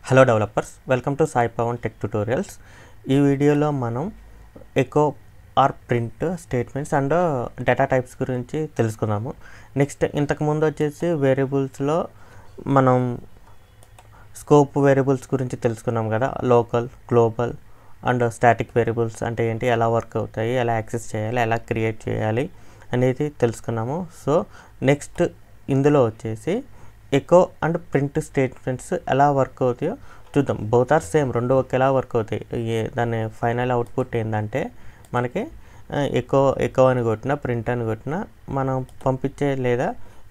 Hello developers, welcome to Sai Pavan tech tutorials. ఈ వీడియోలో మనం echo or print statements and data types గురించి తెలుసుకుందాము. నెక్స్ట్ ఇంతకుముందు వచ్చేసి వేరియబుల్స్లో మనం స్కోప్ వేరియబుల్స్ గురించి తెలుసుకున్నాం కదా. Local, global and static variables అంటే ఏంటి, ఎలా వర్క్ అవుతాయి, ఎలా యాక్సెస్ చేయాలి, ఎలా క్రియేట్ చేయాలి అనేది తెలుసుకున్నాము. సో నెక్స్ట్ ఇందులో వచ్చేసి ఎకో అండ్ ప్రింట్ స్టేట్మెంట్స్ ఎలా వర్క్ అవుతాయో చూద్దాం. బోత్ ఆర్ సేమ్, రెండు ఒకేలా వర్క్ అవుతాయి. దాని ఫైనల్ అవుట్పుట్ ఏంటంటే మనకి ఎకో అని కొట్టినా, ప్రింట్ అని కొట్టినా మనం పంపించే లేదా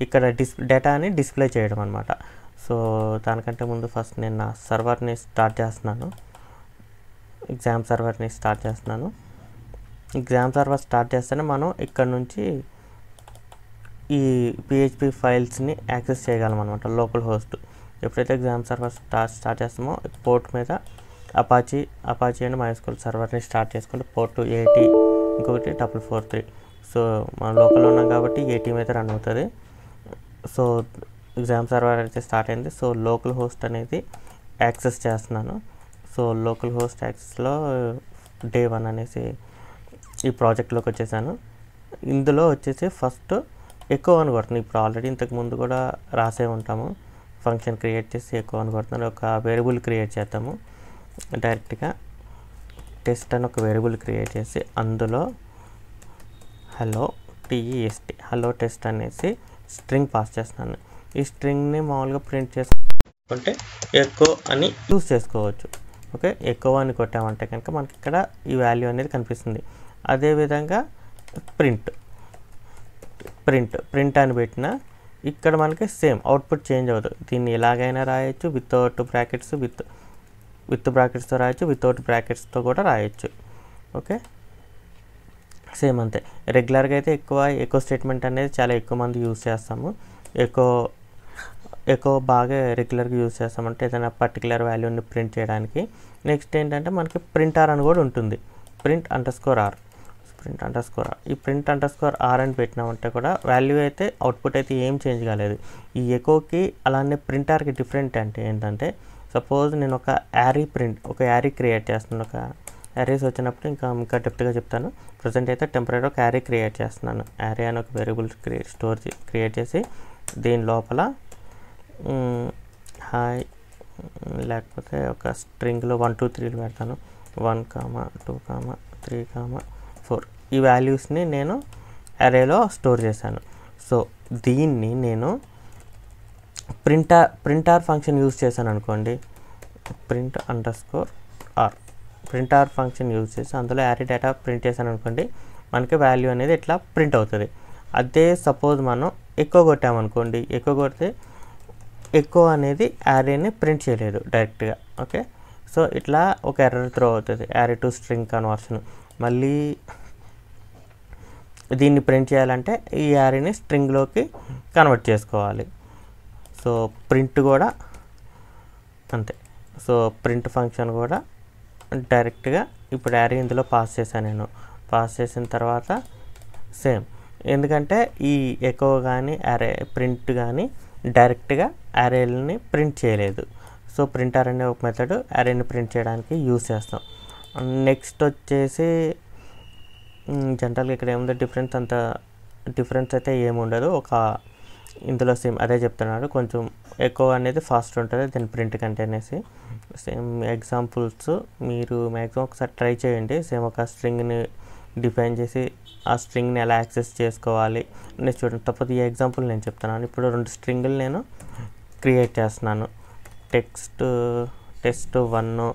ఇక్కడ డేటాని డిస్ప్లే చేయడం అనమాట. సో దానికంటే ముందు ఫస్ట్ నేను నా సర్వర్ని స్టార్ట్ చేస్తున్నాను. ఎగ్జామ్ సర్వర్ని స్టార్ట్ చేస్తున్నాను. ఎగ్జామ్ సర్వర్ స్టార్ట్ చేస్తేనే మనం ఇక్కడ నుంచి ఈ PHP ఫైల్స్ని యాక్సెస్ చేయగలం అనమాట. లోకల్ హోస్ట్ ఎప్పుడైతే ఎగ్జామ్ సర్వర్ స్టార్ట్ చేస్తామో పోర్ట్ మీద అపాచీ అండ్ MySQL సర్వర్ని స్టార్ట్ చేసుకుంటే పోర్ట్ 80 ఇంకొకటి 443. సో మనం లోకల్లో ఉన్నాం కాబట్టి 80 మీద రన్ అవుతుంది. సో ఎగ్జామ్ సర్వర్ అయితే స్టార్ట్ అయింది. సో లోకల్ హోస్ట్ అనేది యాక్సెస్ చేస్తున్నాను. సో లోకల్ హోస్ట్ యాక్సెస్లో డే 1 అనేసి ఈ ప్రాజెక్ట్లోకి వచ్చేసాను. ఇందులో వచ్చేసి ఫస్ట్ ఎకో అని కొడుతున్నాను. ఇప్పుడు ఆల్రెడీ ఇంతకుముందు కూడా రాసే ఉంటాము. ఫంక్షన్ క్రియేట్ చేసి ఎకో అని కొడుతున్నాను. ఒక వేరియబుల్ క్రియేట్ చేద్దాము. డైరెక్ట్గా టెస్ట్ అని ఒక వేరియబుల్ క్రియేట్ చేసి అందులో హలో టెస్ట్ అనేసి స్ట్రింగ్ పాస్ చేస్తున్నాను. ఈ స్ట్రింగ్ని మామూలుగా ప్రింట్ చేసుకుంటే ఎకో అని యూస్ చేసుకోవచ్చు. ఓకే, ఎకో అని కొట్టామంటే కనుక మనకి ఇక్కడ ఈ వాల్యూ అనేది కనిపిస్తుంది. అదేవిధంగా ప్రింట్ అని పెట్టినా ఇక్కడ మనకి సేమ్ అవుట్పుట్ చేంజ్ అవ్వదు. దీన్ని ఎలాగైనా రాయొచ్చు, వితౌట్ బ్రాకెట్స్, విత్ బ్రాకెట్స్తో రాయొచ్చు, వితౌట్ బ్రాకెట్స్తో కూడా రాయొచ్చు. ఓకే, సేమ్ అంతే. రెగ్యులర్గా అయితే ఎకో స్టేట్మెంట్ అనేది చాలా ఎక్కువ మంది యూజ్ చేస్తాము. ఎకో బాగా రెగ్యులర్గా యూజ్ చేస్తామంటే ఏదైనా పర్టికులర్ వాల్యూని ప్రింట్ చేయడానికి. నెక్స్ట్ ఏంటంటే మనకి ప్రింటర్ అని కూడా ఉంటుంది. Print under score or. ఈ ప్రింట్ అండర్ స్కోర్ ఆర్ అని పెట్టినామంటే కూడా వాల్యూ అయితే అవుట్పుట్ అయితే ఏం చేంజ్ కాలేదు. ఈ ఎకోకి అలానే ప్రింటర్కి డిఫరెంట్ అంటే ఏంటంటే, సపోజ్ నేను ఒక యారీ క్రియేట్ చేస్తున్నాను. ఒక యారీస్ వచ్చినప్పుడు ఇంకా డెప్త్గా చెప్తాను. ప్రజెంట్ అయితే టెంపరీ ఒక యారీ క్రియేట్ చేస్తున్నాను. యారీ అని ఒక వేరియబుల్ క్రియేట్ చేసి దీని లోపల హాయ్ లేకపోతే ఒక స్ట్రింగ్లో 1 2 3 పెడతాను. 1, 2, 3, 4 ఈ వాల్యూస్ని నేను అరేలో స్టోర్ చేశాను. సో దీన్ని నేను ప్రింటర్ ఫంక్షన్ యూజ్ చేశాను అనుకోండి. Print under score or printer function use చేసి అందులో యారీ డేటా ప్రింట్ చేశాను అనుకోండి, మనకి వాల్యూ అనేది ఇట్లా ప్రింట్ అవుతుంది. అదే సపోజ్ మనం ఎకో కొట్టామనుకోండి, ఎకో కొడితే ఎకో అనేది యారీని ప్రింట్ చేయలేదు డైరెక్ట్గా. ఓకే, సో ఇట్లా ఒక ఎర్రర్ త్రో అవుతుంది. Yaari to string conversion. మళ్ళీ దీన్ని ప్రింట్ చేయాలంటే ఈ యారీని స్ట్రింగ్లోకి కన్వర్ట్ చేసుకోవాలి. సో ప్రింట్ కూడా అంతే. సో ప్రింట్ ఫంక్షన్ కూడా డైరెక్ట్గా ఇప్పుడు యారీ ఇందులో పాస్ చేశాను. నేను పాస్ చేసిన తర్వాత సేమ్, ఎందుకంటే ఈ ఎకో కానీ ప్రింట్ కానీ డైరెక్ట్గా యారీని ప్రింట్ చేయలేదు. సో ప్రింటర్ అనే ఒక మెథడ్ యారీని ప్రింట్ చేయడానికి యూజ్ చేస్తాం. నెక్స్ట్ వచ్చేసి జనరల్గా ఇక్కడ ఏముందో డిఫరెన్స్ అయితే ఏముండదు. ఇందులో సేమ్ అదే చెప్తున్నాడు. కొంచెం ఎకో అనేది ఫాస్ట్ ఉంటుంది దీని ప్రింట్ కంటే అనేసి. సేమ్ ఎగ్జాంపుల్స్ మీరు మ్యాక్సిమం ఒకసారి ట్రై చేయండి. సేమ్ ఒక స్ట్రింగ్ని డిఫైన్ చేసి ఆ స్ట్రింగ్ని ఎలా యాక్సెస్ చేసుకోవాలి అనేది చూడండి. తప్పదు ఈ ఎగ్జాంపుల్ నేను చెప్తున్నాను. ఇప్పుడు 2 స్ట్రింగులు నేను క్రియేట్ చేస్తున్నాను. టెస్ట్ 1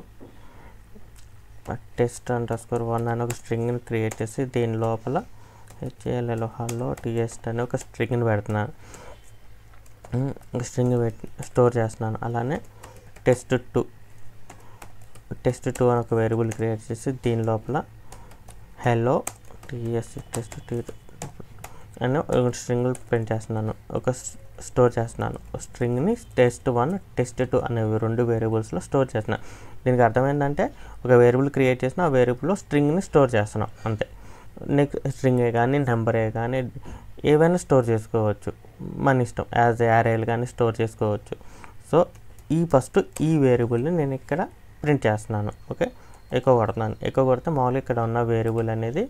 టెస్ట్ అండర్ స్కోర్ 1 అని ఒక స్ట్రింగ్ని క్రియేట్ చేసి దీని లోపల హలో TST అని ఒక స్ట్రింగ్ని పెడుతున్నాను. స్ట్రింగ్ స్టోర్ చేస్తున్నాను. అలానే టెస్ట్ 2 అని ఒక వేరియబుల్ క్రియేట్ చేసి దీని లోపల హలో TST టెస్ట్ 2 అని ఒక స్ట్రింగ్ ప్రింట్ చేస్తున్నాను. స్టోర్ చేస్తున్నాను. స్ట్రింగ్ని టెస్ట్ 1 టెస్ట్ 2 అనే 2 వేరియబుల్స్లో స్టోర్ చేస్తున్నాను. దీనికి అర్థమైందంటే ఒక వేరియబుల్ క్రియేట్ చేసిన ఆ వేరియబుల్లో స్ట్రింగ్ని స్టోర్ చేస్తున్నాం అంతే. నెక్స్ట్ స్ట్రింగే కానీ నెంబరే కానీ ఏవైనా స్టోర్ చేసుకోవచ్చు, మన ఇష్టం. యాజ్ యారేలు కానీ స్టోర్ చేసుకోవచ్చు. సో ఫస్ట్ ఈ వేరియబుల్ని నేను ఇక్కడ ప్రింట్ చేస్తున్నాను. Okay, echo కొడుతున్నాను. ఎకో కొడితే మామూలుగా ఇక్కడ ఉన్న వేరియబుల్ అనేది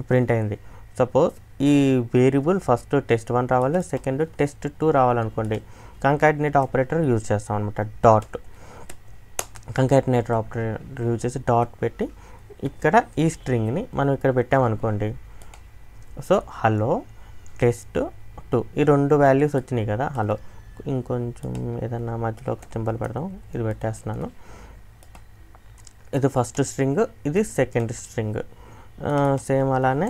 ప్రింట్ అయింది. సపోజ్ ఈ వేరియబుల్ ఫస్ట్ test1 రావాలి, సెకండ్ test2 రావాలనుకోండి, కంకాటినేట్ ఆపరేటర్ యూజ్ చేస్తాం అనమాట. డాట్ కంకాటినేటర్ ఆపరేటర్ యూజ్ చేసి డాట్ పెట్టి ఇక్కడ ఈ స్ట్రింగ్ని మనం ఇక్కడ పెట్టామనుకోండి. సో హలో test2 ఈ 2 వాల్యూస్ వచ్చినాయి కదా. హలో ఇంకొంచెం ఏదన్నా మధ్యలో ఒక సింబల్ పెడదాం, ఇది పెట్టేస్తున్నాను. ఇది ఫస్ట్ స్ట్రింగ్, ఇది సెకండ్ స్ట్రింగ్. సేమ్ అలానే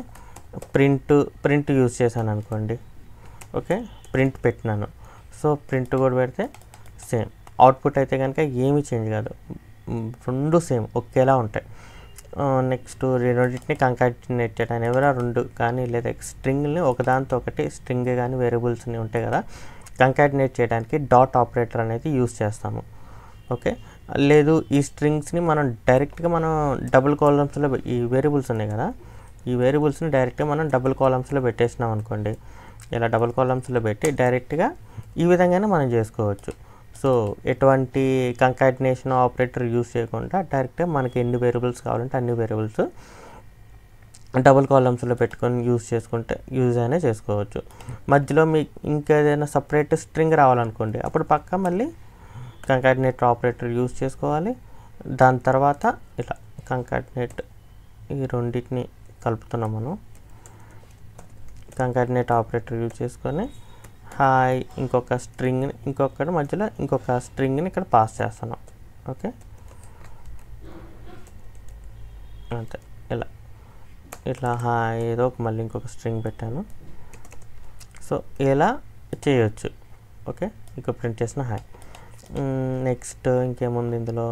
ప్రింట్ యూజ్ చేశాను అనుకోండి. ఓకే, ప్రింట్ పెట్టినాను. సో ప్రింట్ కూడా పెడితే సేమ్ అవుట్పుట్ అయితే కనుక ఏమీ చేంజ్ కాదు, 2 సేమ్ ఒకేలా ఉంటాయి. నెక్స్ట్ రెండింటిని కంకాటినేట్ చేయడానికి ఎవరైనా 2 కానీ లేదా స్ట్రింగ్ని ఒకదాంతో ఒకటి స్ట్రింగ్ కానీ వేరియబుల్స్ని ఉంటాయి కదా, కంకాటినేట్ చేయడానికి డాట్ ఆపరేటర్ అనేది యూజ్ చేస్తాము. ఓకే, లేదు ఈ స్ట్రింగ్స్ని మనం డైరెక్ట్గా మనం డబుల్ కాలమ్స్లో ఈ వేరియబుల్స్ ఉన్నాయి కదా, ఈ వేరియబుల్స్ని డైరెక్ట్గా మనం డబుల్ కాలమ్స్లో పెట్టేసినాం అనుకోండి. ఇలా డబుల్ కాలమ్స్లో పెట్టి డైరెక్ట్గా ఈ విధంగానే మనం చేసుకోవచ్చు. సో ఎటువంటి కంకాటినేషన్ ఆపరేటర్ యూజ్ చేయకుండా డైరెక్ట్గా మనకి ఎన్ని వేరియబుల్స్ కావాలంటే అన్ని వేరియబుల్స్ డబుల్ కాలమ్స్లో పెట్టుకొని యూజ్ అయినా చేసుకోవచ్చు. మధ్యలో మీకు ఇంకేదైనా సపరేట్ స్ట్రింగ్ రావాలనుకోండి, అప్పుడు పక్క మళ్ళీ కంకాటినేటర్ ఆపరేటర్ యూజ్ చేసుకోవాలి. దాని తర్వాత ఇలా కంకాటినేట్ ఈ రెండింటిని కలుపుతున్నాం మనం. కంకాటినేట్ ఆపరేటర్ యూజ్ చేసుకొని హాయ్ ఇంకొక స్ట్రింగ్ని మధ్యలో ఇంకొక స్ట్రింగ్ని ఇక్కడ పాస్ చేస్తున్నాం. ఓకే, అంతే. ఇట్లా హాయ్ ఏదో మళ్ళీ ఇంకొక స్ట్రింగ్ పెట్టాను. సో ఇలా చేయొచ్చు. ఓకే, ఇంకో ప్రింట్ చేసిన హాయ్. నెక్స్ట్ ఇంకేముంది ఇందులో,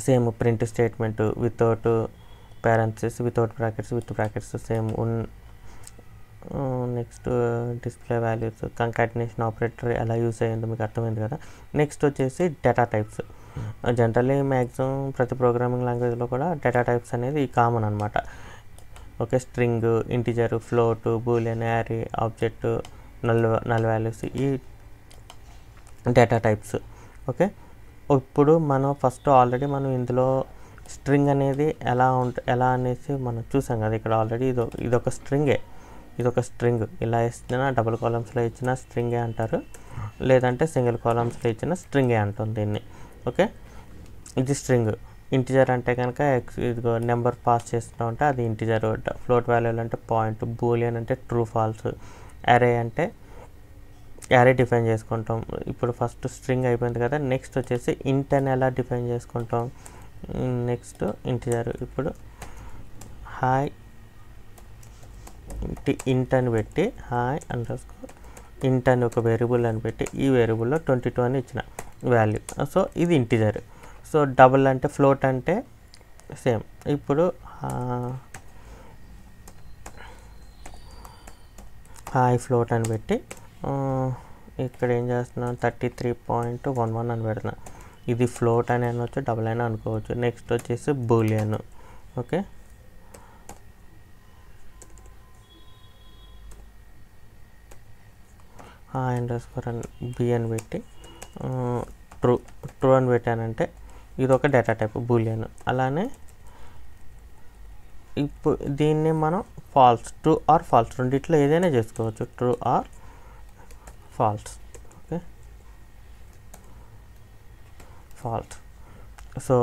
same print statement without parenthesis, without brackets, with brackets same. Next display values, concatenation operator ఎలా యూజ్ అయ్యిందో మీకు అర్థమైంది కదా. నెక్స్ట్ వచ్చేసి డేటా టైప్స్. జనరల్లీ మ్యాక్సిమం ప్రతి ప్రోగ్రామింగ్ లాంగ్వేజ్లో కూడా డేటా టైప్స్ అనేది కామన్ అనమాట. Okay, string, integer, float, Boolean, Yaari, object, null values, ఈ డేటా టైప్స్. ఓకే, ఇప్పుడు మనం ఫస్ట్ ఆల్రెడీ మనం ఇందులో స్ట్రింగ్ అనేది ఎలా అనేసి మనం చూసాం కదా. ఇక్కడ ఆల్రెడీ ఇదొక స్ట్రింగ్ ఇలా ఇచ్చిన డబుల్ కాలమ్స్లో ఇచ్చిన స్ట్రింగే అంటారు, లేదంటే సింగిల్ కాలమ్స్లో ఇచ్చిన స్ట్రింగే అంటుంది దీన్ని. ఓకే, ఇది స్ట్రింగ్. ఇంటిజర్ అంటే కనుక ఇదిగో నెంబర్ పాస్ చేస్తూ ఉంటే అది ఇంటిజర్. ఫ్లోట్ వాల్యూలు అంటే పాయింట్, బూలియన్ అంటే ట్రూ ఫాల్స్, అరే అంటే యారీ డిఫైన్ చేసుకుంటాం. ఇప్పుడు ఫస్ట్ స్ట్రింగ్ అయిపోయింది కదా. నెక్స్ట్ వచ్చేసి ఇంట్ అని ఎలా డిఫైన్ చేసుకుంటాం. Next integer. ఇప్పుడు హాయ్ ఇంట్ అని పెట్టి హాయ్ అండర్స్కోర్ ఇంట్ అని ఒక వేరియబుల్ అని పెట్టి ఈ వేరియబుల్లో 22 అని ఇచ్చిన వాల్యూ. సో ఇది ఇంటిజర్. సో డబుల్ అంటే ఫ్లోట్ అంటే సేమ్. ఇప్పుడు హాయ్ ఫ్లోట్ అని పెట్టి ఇక్కడ ఏం చేస్తున్నాను 33.11 అని పెడుతున్నా. ఇది ఫ్లోట్ అని అనవచ్చు, డబుల్ అయినా అనుకోవచ్చు. నెక్స్ట్ వచ్చేసి బూలియన్. ఓకే, అండర్స్కోర్ అని బి అని పెట్టి ట్రూ అని పెట్టానంటే ఇది ఒక డేటా టైప్ బూలియన్. అలానే ఇప్పుడు దీన్ని మనం ట్రూ ఆర్ ఫాల్స్ రెండిట్లో ఏదైనా చేసుకోవచ్చు, true or false. Okay, false. So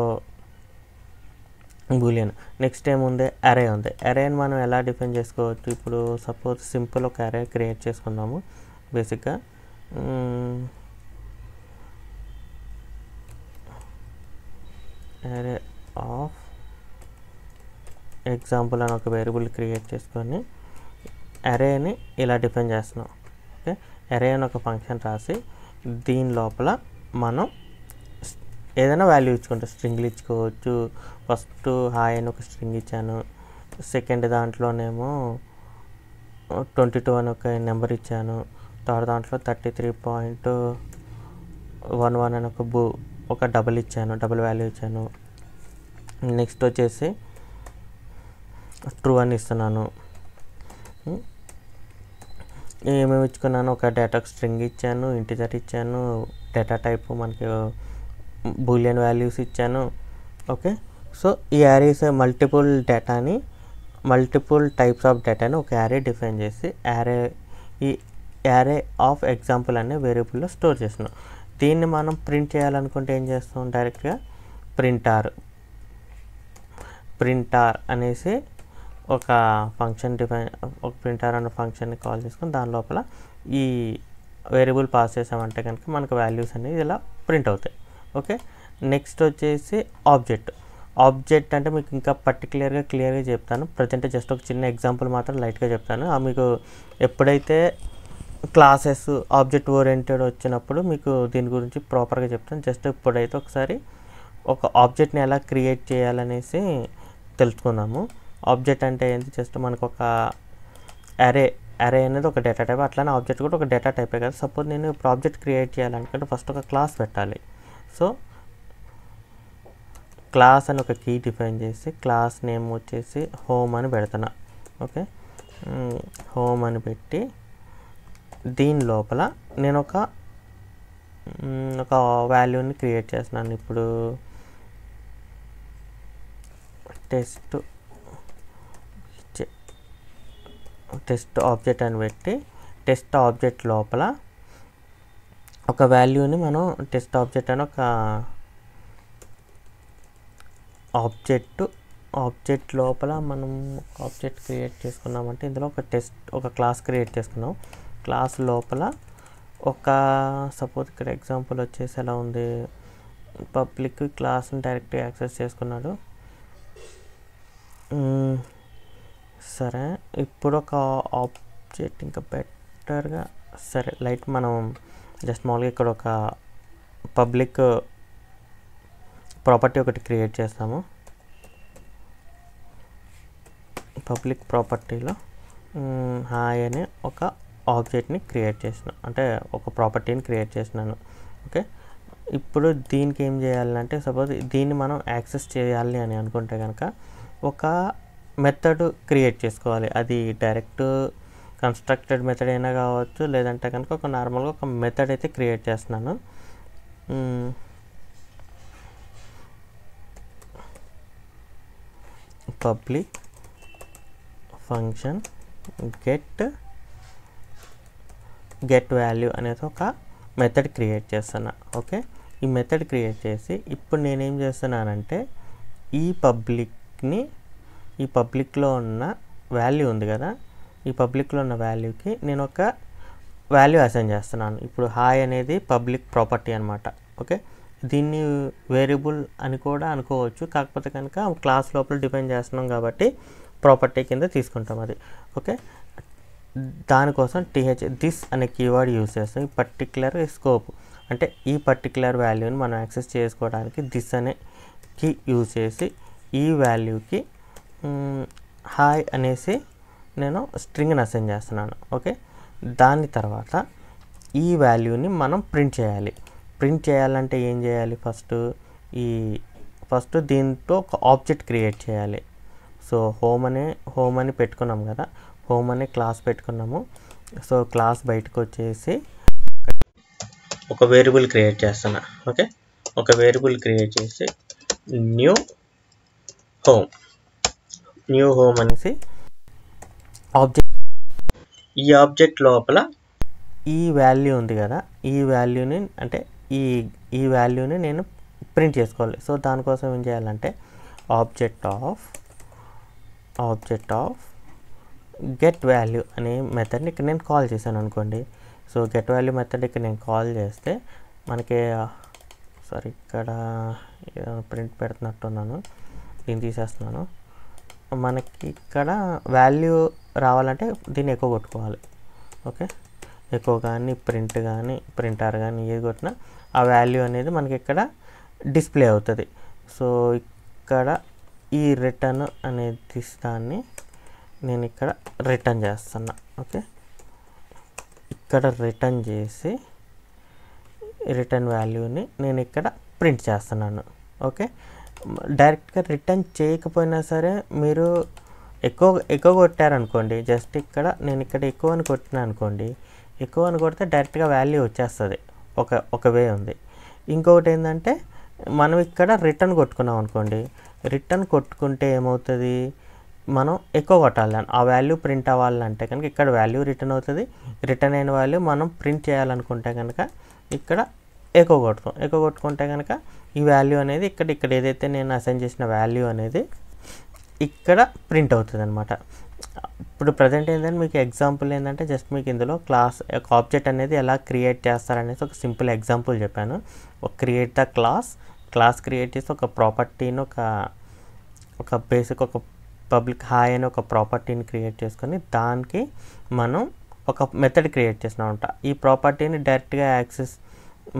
boolean. Next ఏముంది, అరే ఉంది. అరేని మనం ఎలా డిఫైన్ చేసుకోవచ్చు. ఇప్పుడు సపోజ్ సింపుల్ ఒక అరే క్రియేట్ చేసుకుందాము. బేసిక్గా అరే ఆఫ్ ఎగ్జాంపుల్ అని ఒక వేరియబుల్ క్రియేట్ చేసుకొని అరేని ఇలా డిఫైన్ చేస్తున్నాం. ఓకే, అరే అని ఒక ఫంక్షన్ రాసి దీని లోపల మనం ఏదైనా వాల్యూ ఇచ్చుకుంటాం. స్ట్రింగ్లు ఇచ్చుకోవచ్చు. ఫస్ట్ హాయ్ అని ఒక స్ట్రింగ్ ఇచ్చాను, సెకండ్ దాంట్లోనేమో 22 అని ఒక నెంబర్ ఇచ్చాను, థర్డ్ దాంట్లో 33.11 అని ఒక డబుల్ ఇచ్చాను, డబుల్ వాల్యూ ఇచ్చాను. నెక్స్ట్ వచ్చేసి ట్రూ అని ఇస్తున్నాను. ఏమేమి ఇచ్చుకున్నాను, ఒక డేటా స్ట్రింగ్ ఇచ్చాను, ఇంటిజర్ ఇచ్చాను, డేటా టైప్ మనకి బూలియన్ వాల్యూస్ ఇచ్చాను. ఓకే, సో ఈ యారీస్ మల్టిపుల్ డేటాని మల్టిపుల్ టైప్స్ ఆఫ్ డేటాని ఒక యారీ డిఫైన్ చేసి ఈ యారే ఆఫ్ ఎగ్జాంపుల్ అనే వేరియబుల్లో స్టోర్ చేస్తున్నాం. దీన్ని మనం ప్రింట్ చేయాలనుకుంటే ఏం చేస్తాం, డైరెక్ట్గా ప్రింటార్ అనేసి ఒక ఫంక్షన్ ఒక ప్రింటార్ అనే ఫంక్షన్ని కాల్ చేసుకొని దాని లోపల ఈ వేరియబుల్ పాస్ చేసామంటే కనుక మనకు వాల్యూస్ అనేవి ఇలా ప్రింట్ అవుతాయి. ఓకే, నెక్స్ట్ వచ్చేసి ఆబ్జెక్ట్ అంటే మీకు ఇంకా క్లియర్గా చెప్తాను. ప్రజెంట్ జస్ట్ ఒక చిన్న ఎగ్జాంపుల్ మాత్రం లైట్గా చెప్తాను. మీకు ఎప్పుడైతే క్లాసెస్ ఆబ్జెక్ట్ ఓరియంటెడ్ వచ్చినప్పుడు మీకు దీని గురించి ప్రాపర్గా చెప్తాను. జస్ట్ ఇప్పుడైతే ఒకసారి ఒక ఆబ్జెక్ట్ని ఎలా క్రియేట్ చేయాలనేసి తెలుసుకుందాము. ఆబ్జెక్ట్ అంటే ఏంటి, జస్ట్ మనకు ఒక అరే అనేది ఒక డేటా టైప్, అట్లానే ఆబ్జెక్ట్ కూడా ఒక డేటా టైపే కదా. సపోజ్ నేను ఇప్పుడు ఆబ్జెక్ట్ క్రియేట్ చేయాలనుకుంటే ఫస్ట్ ఒక క్లాస్ పెట్టాలి. సో క్లాస్ అని ఒక కీ డిఫైన్ చేసి క్లాస్ నేమ్ వచ్చేసి హోమ్ అని పెడుతున్నా. ఓకే, హోమ్ అని పెట్టి దీని లోపల నేను ఒక వాల్యూని క్రియేట్ చేస్తున్నాను. ఇప్పుడు టెస్ట్ ఆబ్జెక్ట్ అని పెట్టి టెస్ట్ ఆబ్జెక్ట్ లోపల ఒక వాల్యూని మనం టెస్ట్ ఆబ్జెక్ట్ అని ఒక ఆబ్జెక్ట్ లోపల మనం ఆబ్జెక్ట్ క్రియేట్ చేసుకున్నామంటే ఇందులో ఒక క్లాస్ క్రియేట్ చేసుకున్నాం. క్లాస్ లోపల ఒక సపోజ్ ఇక్కడ ఎగ్జాంపుల్ వచ్చేసి ఎలా ఉంది, పబ్లిక్ క్లాస్ని డైరెక్ట్గా యాక్సెస్ చేసుకున్నాడు. సరే, ఇప్పుడు ఒక ఆబ్జెక్ట్ ఇంకా బెటర్గా సరే లైట్ మనం జస్ట్ మామూలుగా ఇక్కడ ఒక పబ్లిక్ ప్రాపర్టీ ఒకటి క్రియేట్ చేస్తాము. పబ్లిక్ ప్రాపర్టీలో హాయ్ అనే ఒక ఆబ్జెక్ట్ని క్రియేట్ చేసినాను, అంటే ఒక ప్రాపర్టీని క్రియేట్ చేసినాను. ఓకే, ఇప్పుడు దీనికి ఏం చేయాలంటే సపోజ్ దీన్ని మనం యాక్సెస్ చేయాలి అని అనుకుంటే కనుక ఒక మెథడ్ క్రియేట్ చేసుకోవాలి. అది డైరెక్ట్ కన్స్ట్రక్టెడ్ మెథడ్ అయినా కావచ్చు, లేదంటే కనుక ఒక నార్మల్గా ఒక మెథడ్ అయితే క్రియేట్ చేస్తున్నాను. పబ్లిక్ ఫంక్షన్ గెట్ వాల్యూ అనేది ఒక మెథడ్ క్రియేట్ చేస్తున్నా. ఓకే, ఈ మెథడ్ క్రియేట్ చేసి ఇప్పుడు నేనేం చేస్తున్నానంటే ఈ పబ్లిక్లో ఉన్న వాల్యూ ఉంది కదా, ఈ పబ్లిక్లో ఉన్న వాల్యూకి నేను ఒక వాల్యూ అసైన్ చేస్తున్నాను. ఇప్పుడు హాయ్ అనేది పబ్లిక్ ప్రాపర్టీ అనమాట. ఓకే, దీన్ని వేరియబుల్ అని కూడా అనుకోవచ్చు, కాకపోతే కనుక క్లాస్ లోపల డిఫైన్ చేస్తున్నాం కాబట్టి ప్రాపర్టీ కింద తీసుకుంటాం అది. ఓకే, దానికోసం దిస్ అనే కీవర్డ్ యూజ్ చేస్తాం. ఈ పర్టిక్యులర్ స్కోప్ అంటే ఈ పర్టిక్యులర్ వాల్యూని మనం యాక్సెస్ చేసుకోవడానికి దిస్ అనే కీ యూజ్ చేసి ఈ వాల్యూకి హాయ్ అనేసి నేను స్ట్రింగ్ని అసైన్ చేస్తున్నాను. ఓకే, దాని తర్వాత ఈ వాల్యూని మనం ప్రింట్ చేయాలంటే ఏం చేయాలి, ఫస్ట్ దీంతో ఒక ఆబ్జెక్ట్ క్రియేట్ చేయాలి. సో హోమ్ అని పెట్టుకున్నాం కదా, హోమ్ అనే క్లాస్ పెట్టుకున్నాము. సో క్లాస్ బయటకు వచ్చేసి ఒక వేరియబుల్ క్రియేట్ చేస్తున్నా. ఓకే, ఒక వేరియబుల్ క్రియేట్ చేసి న్యూ హోమ్ అనేసి ఈ ఆబ్జెక్ట్ లోపల ఈ వాల్యూ ఉంది కదా, ఈ వాల్యూని నేను ప్రింట్ చేసుకోవాలి. సో దానికోసం ఏం చేయాలంటే ఆబ్జెక్ట్ ఆఫ్ గెట్ వాల్యూ అనే మెథడ్ని ఇక్కడ నేను కాల్ చేశాను అనుకోండి. సో గెట్ వాల్యూ మెథడ్ ఇక్కడ నేను కాల్ చేస్తే మనకి ఇక్కడ ప్రింట్ పెడుతున్నట్టున్నాను, దీన్ని తీసేస్తున్నాను. మనకి ఇక్కడ వాల్యూ రావాలంటే దీన్ని ఎక్కువ కొట్టుకోవాలి. ఓకే, ఎక్కువ కానీ ప్రింటర్ కానీ ఏది కొట్టినా ఆ వాల్యూ అనేది మనకి ఇక్కడ డిస్ప్లే అవుతుంది. సో ఇక్కడ ఈ రిటర్న్ అనేది దాన్ని నేను ఇక్కడ రిటర్న్ చేస్తున్నా. ఓకే, ఇక్కడ రిటర్న్ చేసి రిటర్న్ వాల్యూని నేను ఇక్కడ ప్రింట్ చేస్తున్నాను. ఓకే, డైరెక్ట్గా రిటర్న్ చేయకపోయినా సరే మీరు ఎక్కువ కొట్టారనుకోండి, జస్ట్ నేను ఇక్కడ ఎక్కువ అని కొట్టినా అనుకోండి, ఎక్కువ అని కొడితే డైరెక్ట్గా వాల్యూ వచ్చేస్తుంది. ఒక వే ఉంది. ఇంకొకటి ఏంటంటే మనం ఇక్కడ రిటర్న్ కొట్టుకున్నాం అనుకోండి, రిటర్న్ కొట్టుకుంటే ఏమవుతుంది, మనం ఎక్కువ కొట్టాలి. ఆ వాల్యూ ప్రింట్ అవ్వాలంటే కనుక ఇక్కడ వాల్యూ రిటర్న్ అవుతుంది. రిటర్న్ అయిన వాల్యూ మనం ప్రింట్ చేయాలనుకుంటే కనుక ఇక్కడ ఎక్కువ కొడతాం. ఎక్కువ కొట్టుకుంటే కనుక ఈ వాల్యూ అనేది ఇక్కడ ఏదైతే నేను అసైన్ చేసిన వాల్యూ అనేది ఇక్కడ ప్రింట్ అవుతుంది అనమాట. ఇప్పుడు ప్రజెంట్ ఏంటంటే మీకు ఎగ్జాంపుల్ ఏంటంటే జస్ట్ మీకు ఇందులో ఒక ఆబ్జెక్ట్ అనేది ఎలా క్రియేట్ చేస్తారనేసి ఒక సింపుల్ ఎగ్జాంపుల్ చెప్పాను. క్రియేట్ ద క్లాస్ క్రియేట్ చేసి ఒక ప్రాపర్టీని ఒక బేసిక్ ఒక పబ్లిక్ హాయ్ అని ఒక ప్రాపర్టీని క్రియేట్ చేసుకొని దానికి మనం ఒక మెథడ్ క్రియేట్ చేసినామంట. ఈ ప్రాపర్టీని డైరెక్ట్గా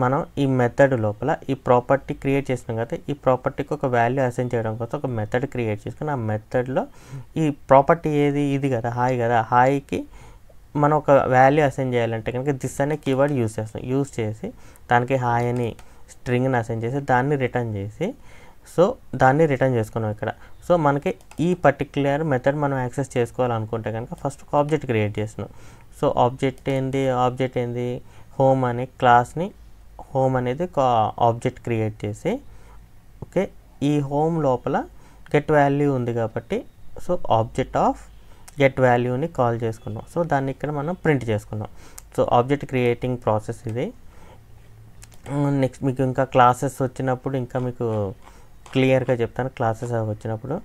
మనం ఈ మెథడ్ లోపల ఈ ప్రాపర్టీ క్రియేట్ చేసినాం కదా, ఈ ప్రాపర్టీకి ఒక వాల్యూ అసైన్ చేయడం కోసం ఒక మెథడ్ క్రియేట్ చేసుకుని ఆ మెథడ్లో ఈ ప్రాపర్టీ ఇది కదా హాయ్ కదా, హాయ్కి మనం ఒక వాల్యూ అసైన్ చేయాలంటే కనుక దిస్ అనే కీవర్డ్ యూజ్ చేసి దానికి హాయ్ అని స్ట్రింగ్ని అసైన్ చేసి దాన్ని రిటర్న్ చేసుకున్నాం ఇక్కడ. సో మనకి ఈ పర్టిక్యులర్ మెథడ్ మనం యాక్సెస్ చేసుకోవాలనుకుంటే కనుక ఫస్ట్ ఒక ఆబ్జెక్ట్ క్రియేట్ చేసినాం. సో ఆబ్జెక్ట్ ఏంది హోమ్ అనే క్లాస్ని హోమ్ అనేది ఒక ఆబ్జెక్ట్ క్రియేట్ చేసి ఓకే ఈ హోమ్ లోపల గెట్ వాల్యూ ఉంది కాబట్టి సో ఆబ్జెక్ట్ ఆఫ్ గెట్ వాల్యూని కాల్ చేసుకున్నాం. సో దాన్ని ఇక్కడ మనం ప్రింట్ చేసుకున్నాం. సో ఆబ్జెక్ట్ క్రియేటింగ్ ప్రాసెస్ ఇది. నెక్స్ట్ మీకు ఇంకా క్లాసెస్ వచ్చినప్పుడు ఇంకా మీకు క్లియర్గా చెప్తాను క్లాసెస్ వచ్చినప్పుడు.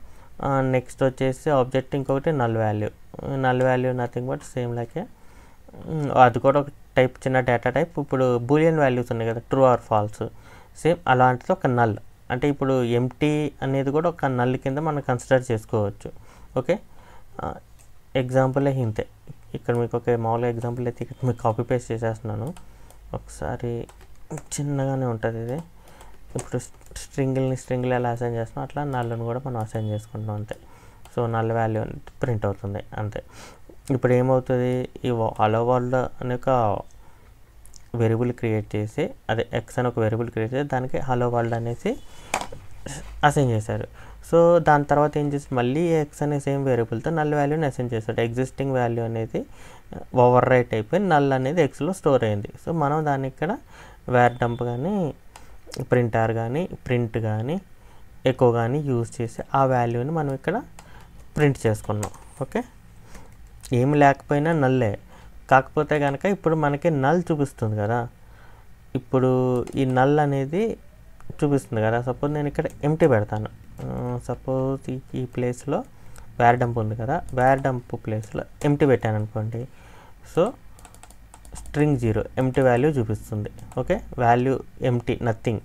నెక్స్ట్ వచ్చేసి ఆబ్జెక్ట్ ఇంకొకటి null value nothing but same like అది కూడా ఒక టైప్ చిన్న డేటా టైప్. ఇప్పుడు బూలియన్ వాల్యూస్ ఉన్నాయి కదా ట్రూ ఆర్ ఫాల్స్, సేమ్ అలాంటిది ఒక నల్. అంటే ఇప్పుడు ఎంటీ అనేది కూడా ఒక నల్ కింద మనం కన్సిడర్ చేసుకోవచ్చు. ఓకే ఎగ్జాంపుల్ ఇంతే. ఇక్కడ మీకు ఒక మామూలుగా ఎగ్జాంపుల్ అయితే ఇక్కడ మీకు కాపీ పేస్ట్ చేసేస్తున్నాను. ఒకసారి చిన్నగానే ఉంటుంది ఇది. ఇప్పుడు స్ట్రింగ్లు ఎలా అసైన్ చేస్తున్నాం అట్లా నల్ని కూడా మనం అసైన్ చేసుకుంటాం అంతే. సో నల్ వాల్యూ ప్రింట్ అవుతుంది అంతే. ఇప్పుడు ఏమవుతుంది, ఈ హలో వరల్డ్ అనే ఒక వేరియబుల్ క్రియేట్ చేసి అదే ఎక్స్ అని ఒక వేరియబుల్ క్రియేట్ చేసి దానికి హలో వరల్డ్ అనేసి అసైన్ చేశారు. సో దాని తర్వాత ఏం చేసి మళ్ళీ ఎక్స్ అనే సేమ్ వేరియబుల్తో నల్ వాల్యూని అసైన్ చేశాడు. ఎగ్జిస్టింగ్ వాల్యూ అనేది ఓవర్ రైట్ అయిపోయి నల్ అనేది ఎక్స్లో స్టోర్ అయింది. సో మనం దాన్ని ఇక్కడ వేర్ డంప్ కానీ ప్రింటర్ కానీ ప్రింట్ కానీ ఎకో కానీ యూజ్ చేసి ఆ వాల్యూని మనం ఇక్కడ ప్రింట్ చేసుకున్నాం. ఓకే ఏమి లేకపోయినా నల్లే, కాకపోతే కనుక ఇప్పుడు మనకి నల్ చూపిస్తుంది కదా, ఇప్పుడు ఈ నల్ అనేది చూపిస్తుంది కదా. సపోజ్ నేను ఇక్కడ ఎంటీ పెడతాను. సపోజ్ ఈ ప్లేస్లో వేర్ డంప్ ఉంది కదా, వేర్ డంప్ ప్లేస్లో ఎంటీ పెట్టాను అనుకోండి. సో స్ట్రింగ్ 0 ఎంటీ వాల్యూ చూపిస్తుంది. Okay value empty nothing.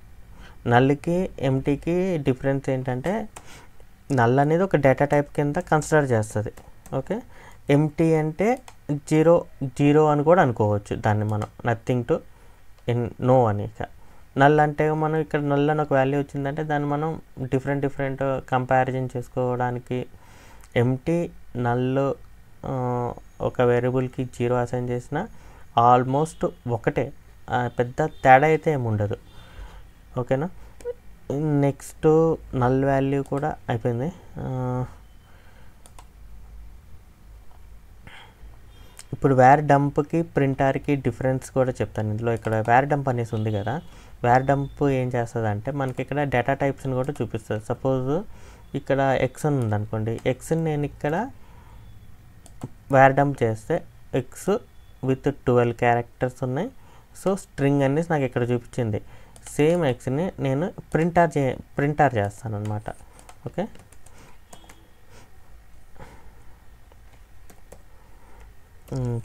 నల్కి ఎంటీకి డిఫరెన్స్ ఏంటంటే నల్ అనేది ఒక డేటా టైప్ కింద కన్సిడర్ చేస్తుంది. ఓకే ఎంటీ అంటే 0 అని కూడా అనుకోవచ్చు దాన్ని మనం, నథింగ్ టు నో అని. నల్ అంటే మనం ఇక్కడ నల్ అని ఒక వాల్యూ వచ్చిందంటే దాన్ని మనం డిఫరెంట్ కంపారిజన్ చేసుకోవడానికి ఎంటీ నల్ ఒక వేరియబుల్కి 0 అసైన్ చేసిన ఆల్మోస్ట్ ఒకటే, పెద్ద తేడా అయితే ఏమి ఉండదు. ఓకేనా. నెక్స్ట్ నల్ వాల్యూ కూడా అయిపోయింది. ఇప్పుడు వేర్ డంప్కి ప్రింటర్కి డిఫరెన్స్ కూడా చెప్తాను ఇందులో. ఇక్కడ వేర్ డంప్ అనేసి ఉంది కదా, వేర్ డంప్ ఏం చేస్తుంది అంటే మనకి ఇక్కడ డేటా టైప్స్ని కూడా చూపిస్తుంది. సపోజ్ ఇక్కడ ఎక్స్ అని ఉందనుకోండి, ఎక్స్ని నేను ఇక్కడ వేర్ డంప్ చేస్తే ఎక్స్ విత్ 12 క్యారెక్టర్స్ ఉన్నాయి. సో స్ట్రింగ్ అనేసి నాకు ఇక్కడ చూపించింది. సేమ్ ఎక్స్ని నేను ప్రింటర్ చేస్తాను అనమాట. ఓకే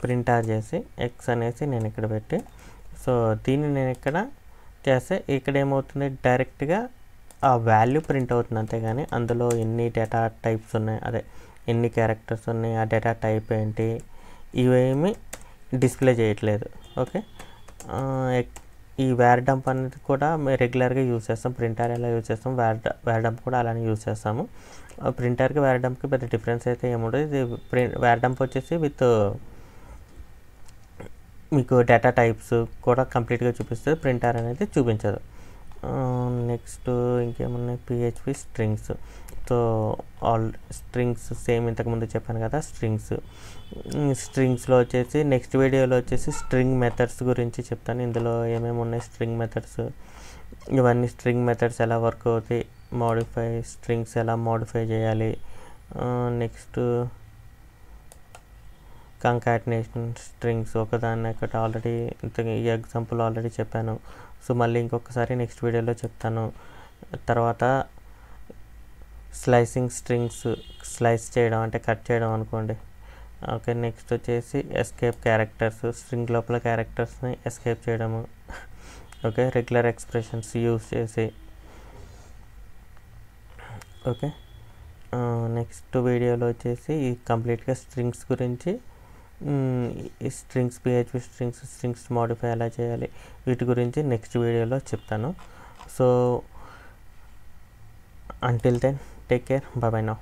ప్రింటర్ చేసి ఎక్స్ అనేసి నేను ఇక్కడ పెట్టి సో దీన్ని నేను ఇక్కడ చేస్తే ఇక్కడ ఏమవుతుంది, డైరెక్ట్గా ఆ వాల్యూ ప్రింట్ అవుతుంది అంతేగాని అందులో ఎన్ని డేటా టైప్స్ ఉన్నాయి, అదే ఎన్ని క్యారెక్టర్స్ ఉన్నాయి, ఆ డేటా టైప్ ఏంటి, ఇవేమి డిస్ప్లే చేయట్లేదు. ఓకే ఈ వేర్ డంప్ అనేది కూడా మేము రెగ్యులర్గా యూజ్ చేస్తాం. ప్రింటర్ ఎలా యూజ్ చేస్తాం, వేర్ డంప్ కూడా అలానే యూజ్ చేస్తాము. ప్రింటర్కి వేర్ డంప్కి పెద్ద డిఫరెన్స్ అయితే ఏముండదు. ఇది వేర్ డంప్ వచ్చేసి విత్ మీకు డేటా టైప్స్ కూడా కంప్లీట్గా చూపిస్తుంది, ప్రింటర్ అనేది చూపించదు. నెక్స్ట్ ఇంకేమున్నాయి, PHP strings. So all strings same ఇంతకుముందు చెప్పాను కదా, స్ట్రింగ్స్లో వచ్చేసి నెక్స్ట్ వీడియోలో వచ్చేసి స్ట్రింగ్ మెథడ్స్ గురించి చెప్తాను. ఇందులో ఏమేమి ఉన్నాయి స్ట్రింగ్ మెథడ్స్, ఇవన్నీ స్ట్రింగ్ మెథడ్స్ ఎలా వర్క్ అవుతాయి, స్ట్రింగ్స్ ఎలా మోడిఫై చేయాలి, నెక్స్ట్ కంకాటినేషన్ స్ట్రింగ్స్ ఒకదాన్ని ఒకటి ఆల్రెడీ ఈ ఎగ్జాంపుల్ ఆల్రెడీ చెప్పాను. సో మళ్ళీ ఇంకొకసారి నెక్స్ట్ వీడియోలో చెప్తాను. తర్వాత స్లైసింగ్ స్ట్రింగ్స్, స్లైస్ చేయడం అంటే కట్ చేయడం అనుకోండి. ఓకే, నెక్స్ట్ వచ్చేసి ఎస్కేప్ క్యారెక్టర్స్, స్ట్రింగ్ లోపల క్యారెక్టర్స్ని ఎస్కేప్ చేయడము. ఓకే, రెగ్యులర్ ఎక్స్ప్రెషన్స్ యూస్ చేసి. ఓకే, నెక్స్ట్ వీడియోలో వచ్చేసి కంప్లీట్గా స్ట్రింగ్స్ గురించి, ఈ స్ట్రింగ్స్ పిహెచ్పి స్ట్రింగ్స్ మోడిఫై ఎలా చేయాలి వీటి గురించి నెక్స్ట్ వీడియోలో చెప్తాను. So until then, take care, bye bye now.